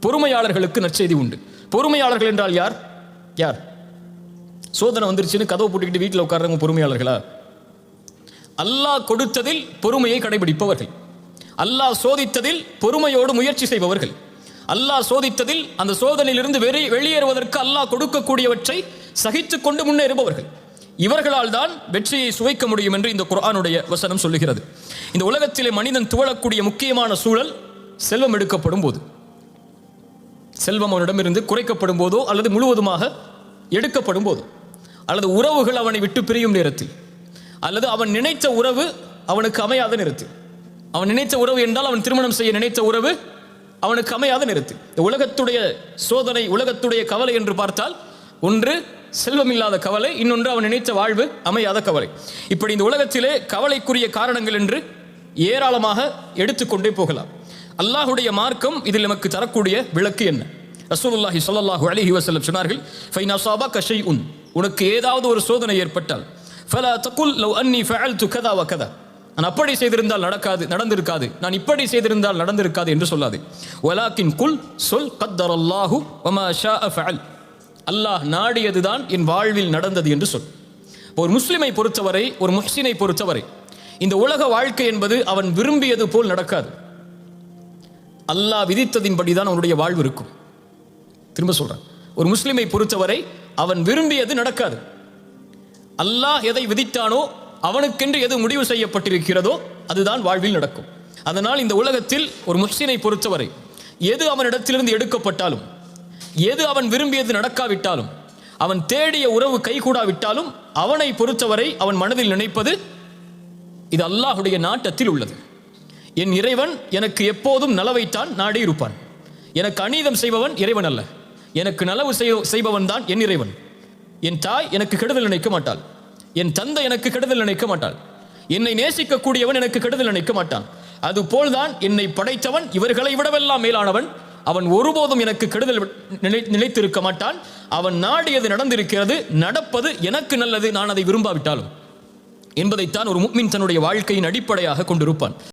பொறுமையாளர்களுக்கு நற்செய்தி உண்டு. பொறுமையாளர்கள் என்றால் யார்? யார்? சோதனை வந்துருச்சுன்னு கதவை போட்டுக்கிட்டு வீட்டில் உட்கார்றவங்க பொறுமையாளர்களா? அல்லாஹ் கொடுத்ததில் பொறுமையை கடைபிடிப்பவர்கள், அல்லாஹ் சோதித்ததில் பொறுமையோடு முயற்சி செய்பவர்கள், அல்லாஹ் சோதித்ததில் அந்த சோதனையிலிருந்து வெளியேறுவதற்கு அல்லாஹ் கொடுக்கக்கூடியவற்றை சகித்துக் கொண்டு முன்னேறுபவர்கள். இவர்களால் தான் வெற்றியை சுவைக்க முடியும் என்று இந்த குர்ஆனுடைய வசனம் சொல்லுகிறது. இந்த உலகத்திலே மனிதன் துவளக்கூடிய முக்கியமான சூழல் செல்வம் எடுக்கப்படும் போது, செல்வம் அவனிடமிருந்து குறைக்கப்படும் போதோ அல்லது முழுவதுமாக எடுக்கப்படும் போதோ, அல்லது உறவுகள் அவனை விட்டு பிரியும் நேரத்தில், அல்லது அவன் நினைத்த உறவு அவனுக்கு அமையாத நேரத்தில். அவன் நினைத்த உறவு என்றால் அவன் திருமணம் செய்ய நினைத்த உறவு அவனுக்கு அமையாத நேரத்தில். இந்த உலகத்துடைய சோதனை, உலகத்துடைய கவலை என்று பார்த்தால், ஒன்று செல்வமில்லாத கவலை, இன்னொன்று அவன் நினைத்த வாழ்வு அமையாத கவலை. இப்படி இந்த உலகத்திலே கவலைக்குரிய காரணங்கள் என்று ஏராளமாக எடுத்துக்கொண்டே போகலாம். அல்லாஹுடைய மார்க்கம் இதில் நமக்கு தரக்கூடிய விளக்கு என்ன? ரசூலுல்லாஹி ஸல்லல்லாஹு அலைஹி வஸல்லம் சொன்னார்கள், ஃபைன் அஸாபக ஷைஉன், உனக்கு ஏதாவது ஒரு சோதனை ஏற்பட்டால், ஃபலா தகுல் லவ் அன்னி ஃபஅல்து கதா வ கதா, நான் அப்படி செய்திருந்தால் நடந்திருக்காது, நான் இப்படி செய்திருந்தால் நடந்திருக்காது என்று சொல்லாது. வலாக்கின் குல், சொல் கத்தரல்லாஹு வமா ஷாஅ ஃபஅல், அல்லாஹ் நாடியதுதான் என் வாழ்வில் நடந்தது என்று சொல். ஒரு முஸ்லிமை பொறுத்தவரை, ஒரு முஹ்சினை பொறுத்தவரை, இந்த உலக வாழ்க்கை என்பது அவன் விரும்பியது போல் நடக்காது. அல்லாஹ் விதித்ததின்படிதான் அவனுடைய வாழ்வு இருக்கும். திரும்ப சொல்றேன், ஒரு முஸ்லிமை பொறுத்தவரை அவன் விரும்பியது நடக்காது. அல்லாஹ் எதை விதித்தானோ, அவனுக்கென்று எது முடிவு செய்யப்பட்டிருக்கிறதோ அதுதான் வாழ்வில் நடக்கும். அதனால் இந்த உலகத்தில் ஒரு முஹ்சினை பொறுத்தவரை எது அவனிடத்திலிருந்து எடுக்கப்பட்டாலும், எது அவன் விரும்பியது நடக்காவிட்டாலும், அவன் தேடிய உறவு கைகூடாவிட்டாலும், அவனை பொறுத்தவரை அவன் மனதில் நினைப்பது, இது அல்லாஹுடைய நாட்டத்தில் உள்ளது. என் இறைவன் எனக்கு எப்போதும் நலவைத்தான் நாடி இருப்பான். எனக்கு அநீதம் செய்பவன் இறைவன் அல்ல, எனக்கு நலவு செய்பவன் தான் என் இறைவன். என் தாய் எனக்கு கெடுதல் நினைக்க மாட்டாள், என் தந்தை எனக்கு கெடுதல் நினைக்க மாட்டாள், என்னை நேசிக்கக்கூடியவன் எனக்கு கெடுதல் நினைக்க மாட்டான். அதுபோல்தான் என்னை படைத்தவன் இவர்களை விடவெல்லாம் மேலானவன், அவன் ஒருபோதும் எனக்கு கெடுதல் நினைத்திருக்க மாட்டான். அவன் நாடியது நடந்திருக்கிறது, நடப்பது எனக்கு நல்லது, நான் அதை விரும்பாவிட்டாலும் என்பதைத்தான் ஒரு முஃமின் தன்னுடைய வாழ்க்கையின் அடிப்படையாக கொண்டிருப்பான்.